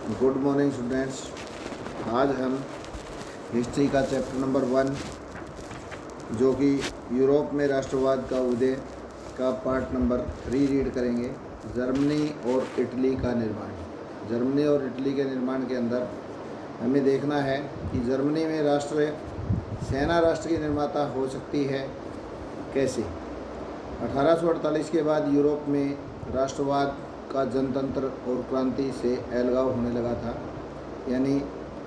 Good morning students. आज हम history का चैप्टर नंबर 1 जो कि यूरोप में राष्ट्रवाद का उदय का पार्ट नंबर 3 रीड करेंगे। जर्मनी और इटली का निर्माण। जर्मनी और इटली के निर्माण के अंदर हमें देखना है कि जर्मनी में सेना राष्ट्र की निर्माता हो सकती है कैसे। 1848 के बाद यूरोप में राष्ट्रवाद का जनतंत्र और क्रांति से अलगाव होने लगा था। यानी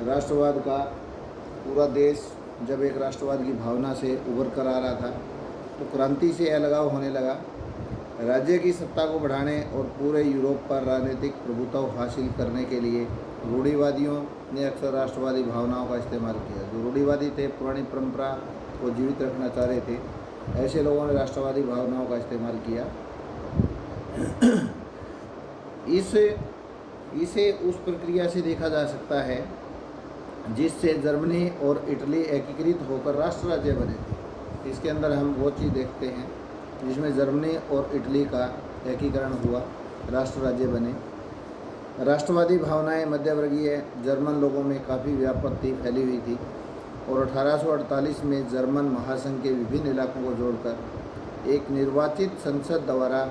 राष्ट्रवाद का पूरा देश जब एक राष्ट्रवाद की भावना से उभर कर आ रहा था तो क्रांति से अलगाव होने लगा। राज्य की सत्ता को बढ़ाने और पूरे यूरोप पर राजनीतिक प्रभुत्व हासिल करने के लिए रूढ़िवादियों ने अक्सर राष्ट्रवादी भावनाओं का इस्तेमाल किया। जो रूढ़िवादी थे, पुरानी परंपरा को जीवित रखना चाह रहे थे, ऐसे लोगों ने राष्ट्रवादी भावनाओं का इस्तेमाल किया। इसे उस प्रक्रिया से देखा जा सकता है जिससे जर्मनी और इटली एकीकृत होकर राष्ट्र राज्य बने थे। इसके अंदर हम वो चीज़ देखते हैं जिसमें जर्मनी और इटली का एकीकरण हुआ, राष्ट्र राज्य बने। राष्ट्रवादी भावनाएं मध्यवर्गीय जर्मन लोगों में काफ़ी व्यापक फैली हुई थी और 1848 में जर्मन महासंघ के विभिन्न इलाकों को जोड़कर एक निर्वाचित संसद द्वारा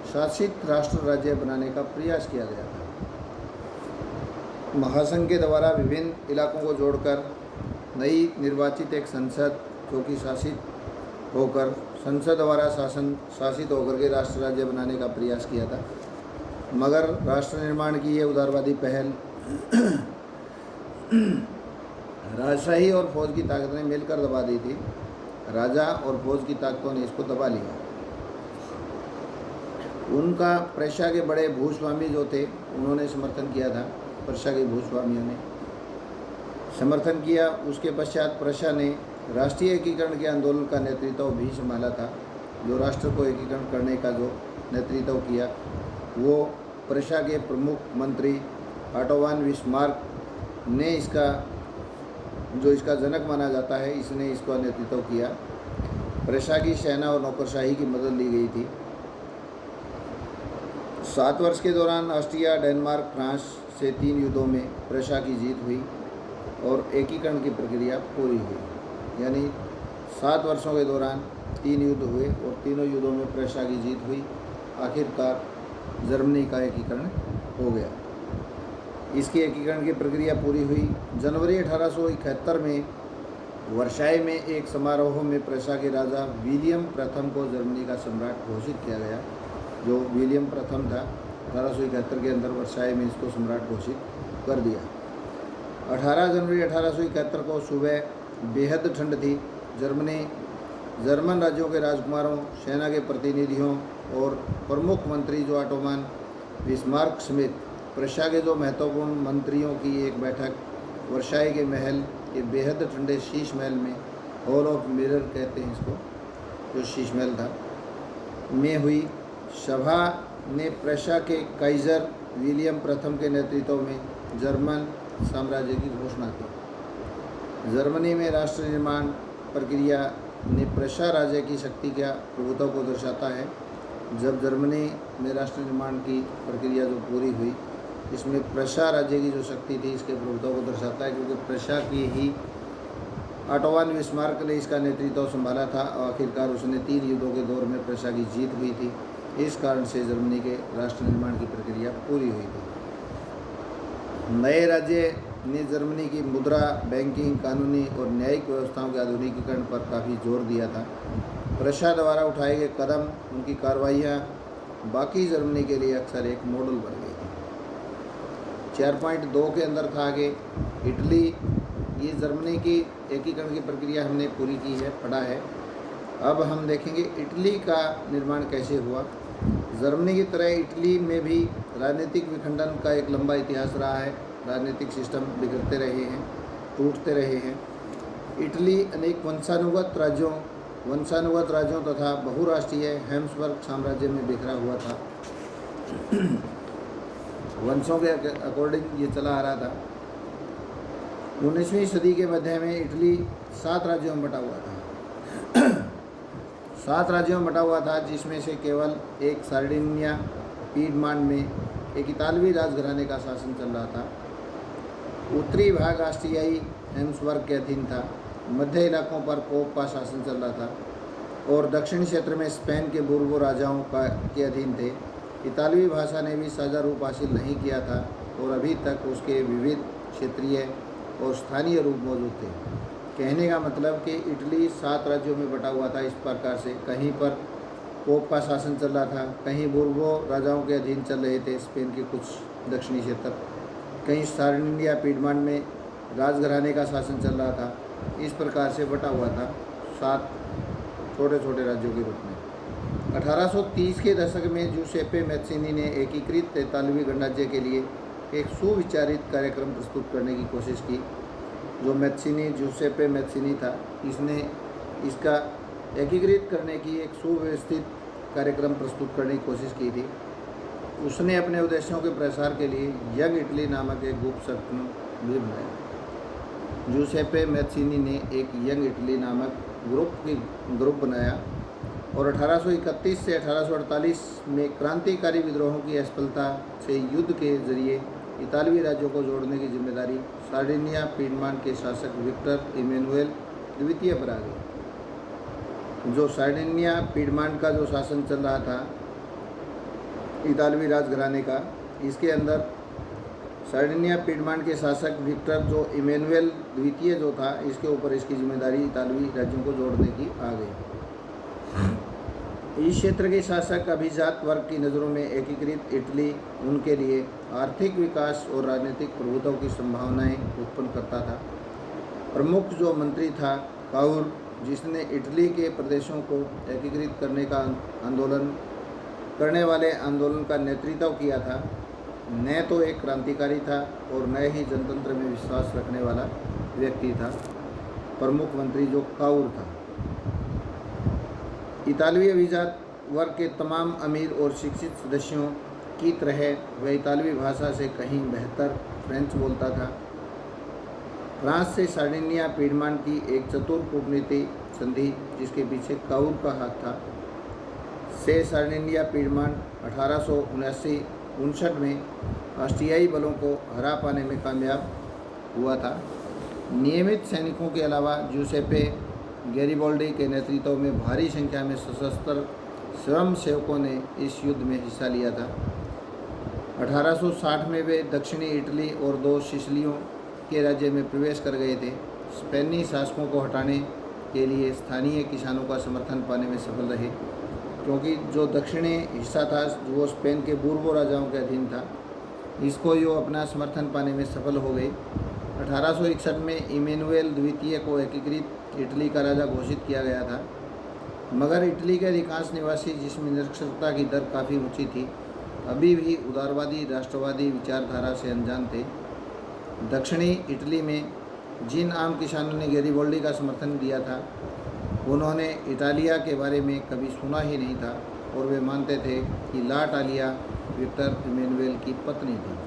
शासित राष्ट्र राज्य बनाने का प्रयास किया गया था। महासंघ के द्वारा विभिन्न इलाकों को जोड़कर नई निर्वाचित एक संसद जो कि शासित होकर संसद द्वारा शासित होकर के राष्ट्र राज्य बनाने का प्रयास किया था। मगर राष्ट्र निर्माण की ये उदारवादी पहल राजशाही और फौज की ताकत ने मिलकर दबा दी थी। राजा और फौज की ताकतों ने इसको दबा लिया। उनका प्रशा के बड़े भूस्वामी जो थे उन्होंने समर्थन किया था। प्रशा के भूस्वामियों ने समर्थन किया। उसके पश्चात प्रशा ने राष्ट्रीय एकीकरण के आंदोलन का नेतृत्व भी संभाला था। जो राष्ट्र को एकीकरण करने का जो नेतृत्व किया वो प्रशा के प्रमुख मंत्री ऑटो वॉन बिस्मार्क ने इसका जनक माना जाता है, इसने इसका नेतृत्व किया। प्रशा की सेना और नौकरशाही की मदद ली गई थी। 7 वर्ष के दौरान ऑस्ट्रिया, डेनमार्क, फ्रांस से 3 युद्धों में प्रशा की जीत हुई और एकीकरण की प्रक्रिया पूरी हुई। यानी 7 वर्षों के दौरान 3 युद्ध हुए और तीनों युद्धों में प्रशा की जीत हुई। आखिरकार जर्मनी का एकीकरण हो गया। इसकी एकीकरण की प्रक्रिया पूरी हुई। जनवरी 1871 में वर्साई में एक समारोह में प्रशा के राजा विलियम प्रथम को जर्मनी का सम्राट घोषित किया गया। जो विलियम प्रथम था 1871 के अंदर वर्साई में इसको सम्राट घोषित कर दिया। 18 जनवरी 1871 को सुबह बेहद ठंड थी। जर्मन राज्यों के राजकुमारों, सेना के प्रतिनिधियों और प्रमुख मंत्री जो ऑटो वॉन बिस्मार्क समेत प्रशा के जो महत्वपूर्ण मंत्रियों की एक बैठक वर्साई के महल के बेहद ठंडे शीश महल में, हॉल ऑफ मिरर कहते हैं इसको, जो शीश महल था, में हुई। सभा ने प्रशा के काइजर विलियम प्रथम के नेतृत्व में जर्मन साम्राज्य की घोषणा की। जर्मनी में राष्ट्र निर्माण प्रक्रिया ने प्रशा राज्य की शक्ति का प्रभुत्व को दर्शाता है। जब जर्मनी में राष्ट्र निर्माण की प्रक्रिया जो पूरी हुई, इसमें प्रशा राज्य की जो शक्ति थी इसके प्रभुत्व को दर्शाता है, क्योंकि प्रशा की ही ऑटो वॉन बिस्मार्क ने इसका नेतृत्व संभाला था और आखिरकार उसने 3 युद्धों के दौर में प्रशा की जीत हुई थी। इस कारण से जर्मनी के राष्ट्र निर्माण की प्रक्रिया पूरी हुई थी। नए राज्य ने जर्मनी की मुद्रा, बैंकिंग, कानूनी और न्यायिक व्यवस्थाओं के आधुनिकीकरण पर काफ़ी जोर दिया था। प्रशा द्वारा उठाए गए कदम, उनकी कार्रवाइयाँ बाकी जर्मनी के लिए अक्सर एक मॉडल बन गई थी। 4.2 के अंदर था आगे इटली। ये जर्मनी की एकीकरण की प्रक्रिया हमने पूरी की है, पढ़ा है। अब हम देखेंगे इटली का निर्माण कैसे हुआ। जर्मनी की तरह इटली में भी राजनीतिक विखंडन का एक लंबा इतिहास रहा है। राजनीतिक सिस्टम बिगड़ते रहे हैं, टूटते रहे हैं। इटली अनेक वंशानुगत राज्यों तथा बहुराष्ट्रीय हैब्सबर्ग साम्राज्य में बिखरा हुआ था। वंशों के अकॉर्डिंग ये चला आ रहा था। 19वीं सदी के मध्य में इटली 7 राज्यों में बटा हुआ था। 7 राज्यों में बटा हुआ था, जिसमें से केवल एक सार्डिनिया, पीडमांड में एक इतालवी राजघराने का शासन चल रहा था। उत्तरी भाग ऑस्ट्रियाई हेम्सबर्ग के अधीन था। मध्य इलाकों पर पोप का शासन चल रहा था और दक्षिणी क्षेत्र में स्पेन के बूर्बो राजाओं के अधीन थे। इतालवी भाषा ने भी साझा रूप हासिल नहीं किया था और अभी तक उसके विविध क्षेत्रीय और स्थानीय रूप मौजूद थे। कहने का मतलब कि इटली 7 राज्यों में बटा हुआ था इस प्रकार से, कहीं पर पोप का शासन चल रहा था, कहीं बूर्बो राजाओं के अधीन चल रहे थे स्पेन के कुछ दक्षिणी क्षेत्र, कहीं सार्डिनिया पीडमांड में राजघराने का शासन चल रहा था। इस प्रकार से बटा हुआ था 7 छोटे छोटे राज्यों के रूप में। 1830 के दशक में जूसेप्पे मैत्सिनी ने एकीकृत इतालवी गणराज्य के लिए एक सुविचारित कार्यक्रम प्रस्तुत करने की कोशिश की। जो जूसेप्पे मैत्सिनी था, इसने इसका एकीकृत करने की एक सुव्यवस्थित कार्यक्रम प्रस्तुत करने की कोशिश की थी। उसने अपने उद्देश्यों के प्रसार के लिए यंग इटली नामक एक ग्रुप संगठन भी बनाया। जूसेप्पे मैत्सिनी ने एक यंग इटली नामक ग्रुप बनाया और 1831 से 1848 में क्रांतिकारी विद्रोहों की असफलता से युद्ध के जरिए इतालवी राज्यों को जोड़ने की जिम्मेदारी सार्डिनिया पीडमांड के शासक विक्टर इमैनुएल द्वितीय पर आ गई। जो सार्डिनिया पीडमांड का जो शासन चल रहा था इतालवी राजघराने का, इसके अंदर सार्डिनिया पीडमांड के शासक विक्टर जो इमैनुएल द्वितीय जो था, इसके ऊपर इसकी जिम्मेदारी इतालवी राज्यों को जोड़ने की आ गई। इस क्षेत्र के शासक अभिजात वर्ग की नज़रों में एकीकृत इटली उनके लिए आर्थिक विकास और राजनीतिक प्रभुत्व की संभावनाएं उत्पन्न करता था। प्रमुख जो मंत्री था काउर, जिसने इटली के प्रदेशों को एकीकृत करने का आंदोलन का नेतृत्व किया था, न तो एक क्रांतिकारी था और न ही जनतंत्र में विश्वास रखने वाला व्यक्ति था। प्रमुख मंत्री जो काउर था। इतालवी अभिजात वर्ग के तमाम अमीर और शिक्षित सदस्यों की तरह वह इतालवी भाषा से कहीं बेहतर फ्रेंच बोलता था। फ्रांस से सार्डिनिया पीडमांड की एक चतुर कूटनीति संधि, जिसके पीछे काउर का हाथ था, से सार्डिनिया पीडमांड 1859 में ऑस्ट्रियाई बलों को हरा पाने में कामयाब हुआ था। नियमित सैनिकों के अलावा जूसेप्पे गैरिबाल्डी के नेतृत्व में भारी संख्या में सशस्त्र स्वयंसेवकों ने इस युद्ध में हिस्सा लिया था। 1860 में वे दक्षिणी इटली और 2 सिसिलियों के राज्य में प्रवेश कर गए थे। स्पेनी शासकों को हटाने के लिए स्थानीय किसानों का समर्थन पाने में सफल रहे, क्योंकि जो दक्षिणी हिस्सा था वो स्पेन के बूर्बो राजाओं के अधीन था। इसको यो अपना समर्थन पाने में सफल हो गए। 1861 में इमैनुएल द्वितीय को एकीकृत इटली का राजा घोषित किया गया था, मगर इटली के अधिकांश निवासी, जिसमें निरक्षरता की दर काफ़ी ऊंची थी, अभी भी उदारवादी राष्ट्रवादी विचारधारा से अनजान थे। दक्षिणी इटली में जिन आम किसानों ने गैरिबाल्डी का समर्थन दिया था, उन्होंने इटालिया के बारे में कभी सुना ही नहीं था और वे मानते थे कि ला इटालिया विक्टर इमैनुएल की पत्नी थी।